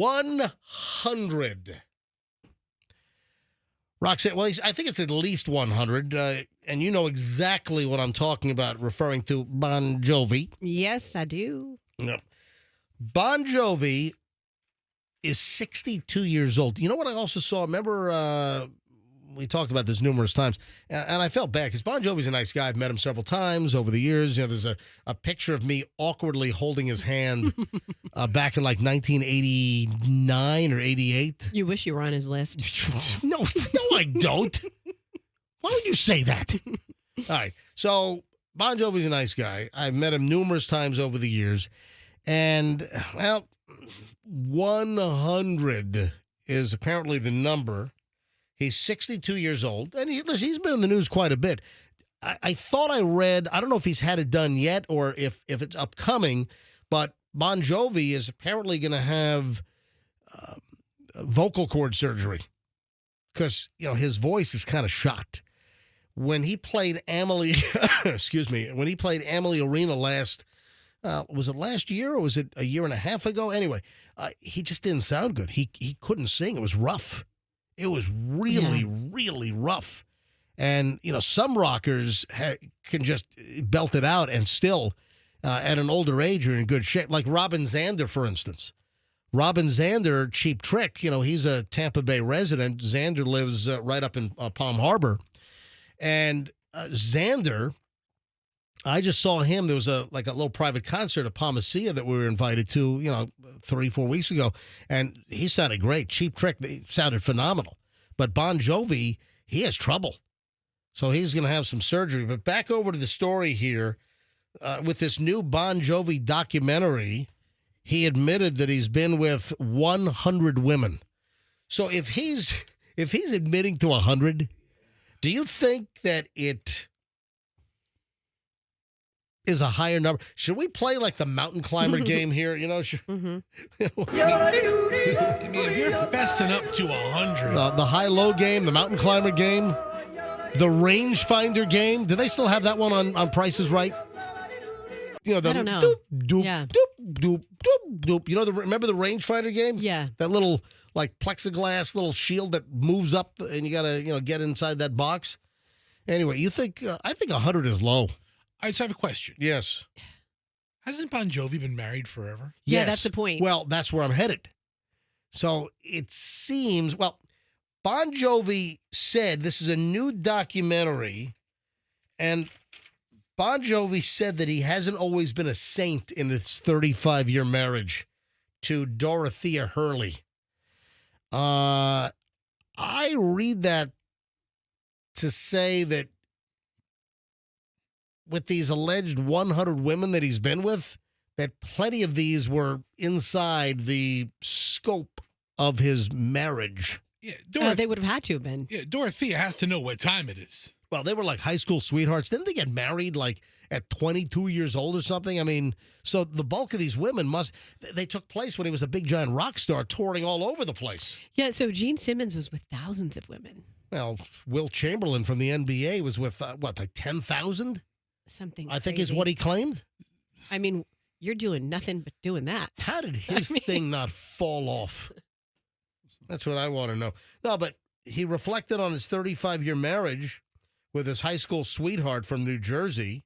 100. Roxanne, well, I think it's at least 100, and you know exactly what I'm talking about, referring to Bon Jovi. Yes, I do. No. Bon Jovi is 62 years old. You know what I also saw? Remember, we talked about this numerous times, and I felt bad because Bon Jovi's a nice guy. I've met him several times over the years. You know, there's a picture of me awkwardly holding his hand back in like 1989 or 88. You wish you were on his list. No, I don't. Why would you say that? All right. So Bon Jovi's a nice guy. I've met him numerous times over the years. And, well, 100 is apparently the number. He's 62 years old, and he's been in the news quite a bit. I thought I read, I don't know if he's had it done yet or if it's upcoming, but Bon Jovi is apparently going to have vocal cord surgery because, you know, his voice is kind of shot. When he played Amalie, when he played Amalie Arena was it last year or was it a year and a half ago? Anyway, he just didn't sound good. He couldn't sing. It was rough. It was really, really rough. And, you know, some rockers can just belt it out and still, at an older age, are in good shape. Like Robin Zander, for instance. Robin Zander, Cheap Trick, you know, he's a Tampa Bay resident. Zander lives right up in Palm Harbor. And Zander, I just saw him. There was a little private concert at Palmacia that we were invited to, you know, 3-4 weeks ago. And he sounded great. Cheap Trick, they sounded phenomenal. But Bon Jovi, he has trouble. So he's going to have some surgery. But back over to the story here. With this new Bon Jovi documentary, he admitted that he's been with 100 women. So if he's admitting to 100, do you think that it is a higher number? Should we play like the mountain climber game here? You know, I mean, if you're fessing up to 100, the high-low game, the mountain climber game, the rangefinder game. Do they still have that one on Price is Right? You know, the I don't know. Doop, doop, Yeah. doop, doop, doop, doop. You know, remember the rangefinder game? Yeah. That little like plexiglass little shield that moves up and you got to, you know, get inside that box. Anyway, you think I think 100 is low. I just have a question. Yes. Hasn't Bon Jovi been married forever? Yeah, Yes. that's the point. Well, that's where I'm headed. So it seems, well, Bon Jovi said this is a new documentary, and Bon Jovi said that he hasn't always been a saint in his 35-year marriage to Dorothea Hurley. I read that to say that with these alleged 100 women that he's been with, that plenty of these were inside the scope of his marriage. Yeah, they would have had to have been. Yeah, Dorothea has to know what time it is. Well, they were like high school sweethearts. Didn't they get married like at 22 years old or something? I mean, so the bulk of these women they took place when he was a big giant rock star touring all over the place. Yeah, so Gene Simmons was with thousands of women. Well, Will Chamberlain from the NBA was with, like 10,000? Something I think crazy. is what he claimed. I mean, you're doing nothing but doing that. How did his thing not fall off? That's what I want to know. No, but he reflected on his 35-year marriage with his high school sweetheart from New Jersey,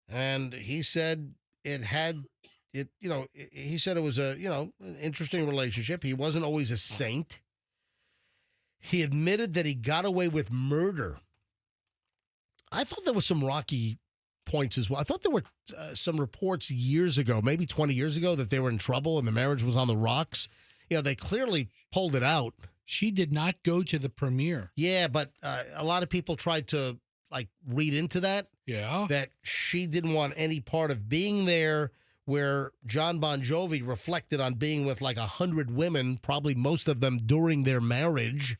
and he said he said it was an interesting relationship. He wasn't always a saint. He admitted that he got away with murder. I thought there was some rocky points as well. I thought there were some reports years ago, maybe 20 years ago, that they were in trouble and the marriage was on the rocks. You know, they clearly pulled it out. She did not go to the premiere. Yeah, but a lot of people tried to like read into that. Yeah. That she didn't want any part of being there, where John Bon Jovi reflected on being with like 100 women, probably most of them during their marriage.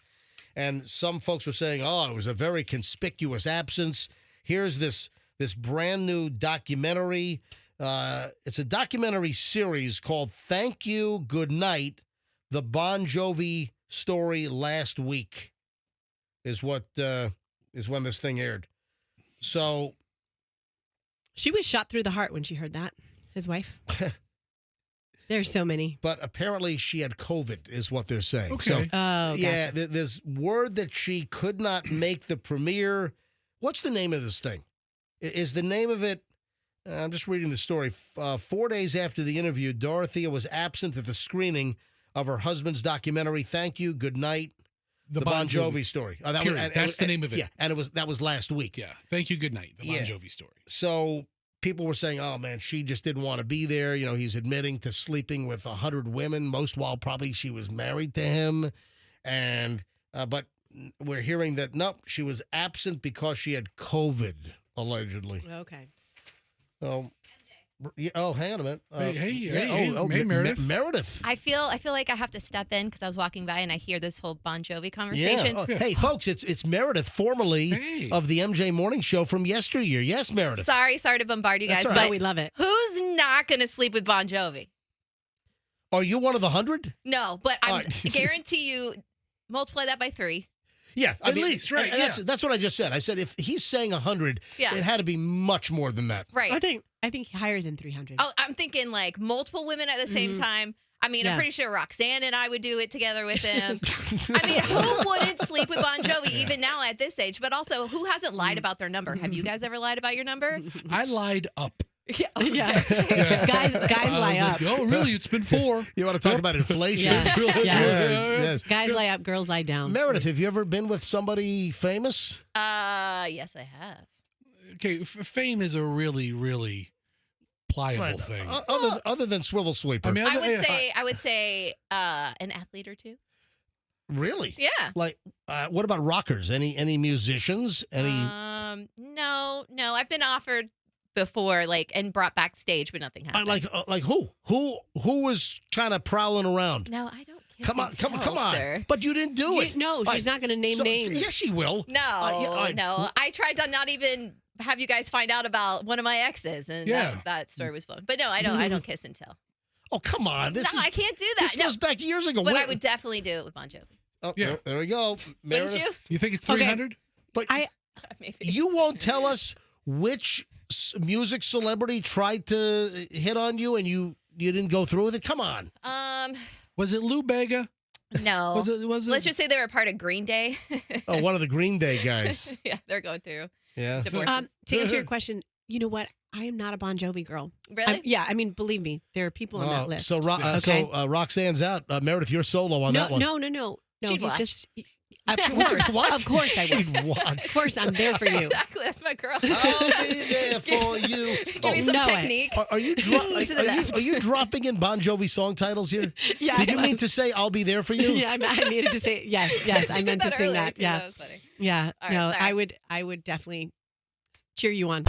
And some folks were saying, oh, it was a very conspicuous absence. Here's this brand new documentary. It's a documentary series called Thank You, Good Night, The Bon Jovi Story Last Week is when this thing aired. So She was shot through the heart when she heard that, his wife. There's so many. but apparently she had COVID, is what they're saying. Okay. So, Oh, yeah, gotcha. there's word that she could not make the premiere. What's the name of this thing? Is the name of it? I'm just reading the story. 4 days after the interview, Dorothea was absent at the screening of her husband's documentary, Thank You, Good Night, the Bon Jovi story. Oh, Period. That's the name of it. Yeah, and that was last week. Yeah. Thank you. Good night. The Bon Yeah. Jovi story. So people were saying, oh, man, she just didn't want to be there. You know, he's admitting to sleeping with 100 women, most while probably she was married to him. And but we're hearing that, nope, she was absent because she had COVID, allegedly. Okay. Hang on a minute. Hey, Meredith. Meredith. I feel like I have to step in because I was walking by and I hear this whole Bon Jovi Yeah. conversation. Oh, hey, folks, it's Meredith, formerly Hey. of the MJ Morning Show from yesteryear. Yes, Meredith. Sorry to bombard you That's guys, all right. Oh, but we love it. who's not going to sleep with Bon Jovi? Are you one of the 100? No, but All I right. guarantee you, multiply that by 3. Yeah, At least, right, and that's what I just said. I said if he's saying 100, Yeah. it had to be much more than that. Right. I think higher than 300. Oh, I'm thinking like multiple women at the same time. I mean, I'm Yeah. pretty sure Roxanne and I would do it together with him. I mean, who wouldn't sleep with Bon Jovi even now at this age? But also, who hasn't lied about their number? Have you guys ever lied about your number? I lied up. Yeah. Yeah. Guys I lie was up. like, oh, really? It's been 4. You want to talk about inflation? Yeah. Yeah. Yes. Guys lie up, girls lie down. Meredith, have you ever been with somebody famous? Yes, I have. Okay, fame is a really, really pliable thing. Other than Swivel Sweeper. I mean, I would say an athlete or two. Really? Yeah. Like, what about rockers? Any musicians? No. I've been offered before, like, and brought backstage, but nothing happened. Like who? Who was kind of prowling around? No, I don't. Kiss Come on, and come tell, on. Sir. But you didn't do it. No, she's not going to name names. Yes, she will. No, no. I tried to not even have you guys find out about one of my exes, and that story was blown. But no, I don't kiss and tell. Oh, come on. I can't do that. This goes back years ago. But I would definitely do it with Bon Jovi. Oh, Yeah. there we go. Wouldn't you? You think it's Okay. 300? But Maybe. you won't tell us which music celebrity tried to hit on you and you didn't go through with it? Come on. Was it Lou Bega? No. Was it? Let's just say they were a part of Green Day. Oh, one of the Green Day guys. Yeah, they're going through Yeah. divorces. To answer your question, you know what? I am not a Bon Jovi girl. Really? I mean, believe me, there are people on that list. So, Roxanne's out. Meredith, you're solo on that one. No. She'd He's watch. just. Of Of course I would. She'd watch. Of course, I'm there for you. Exactly. That's my girl. I'll be there for you. Give me some know it. technique. Are you To the left. are you dropping in Bon Jovi song titles here? Yeah, Did you I mean was. to say "I'll be there for you"? Yeah, I needed to say yes. She I did meant to sing earlier, that. too. Yeah, That was funny. yeah. All right, No, sorry. I would definitely cheer you on.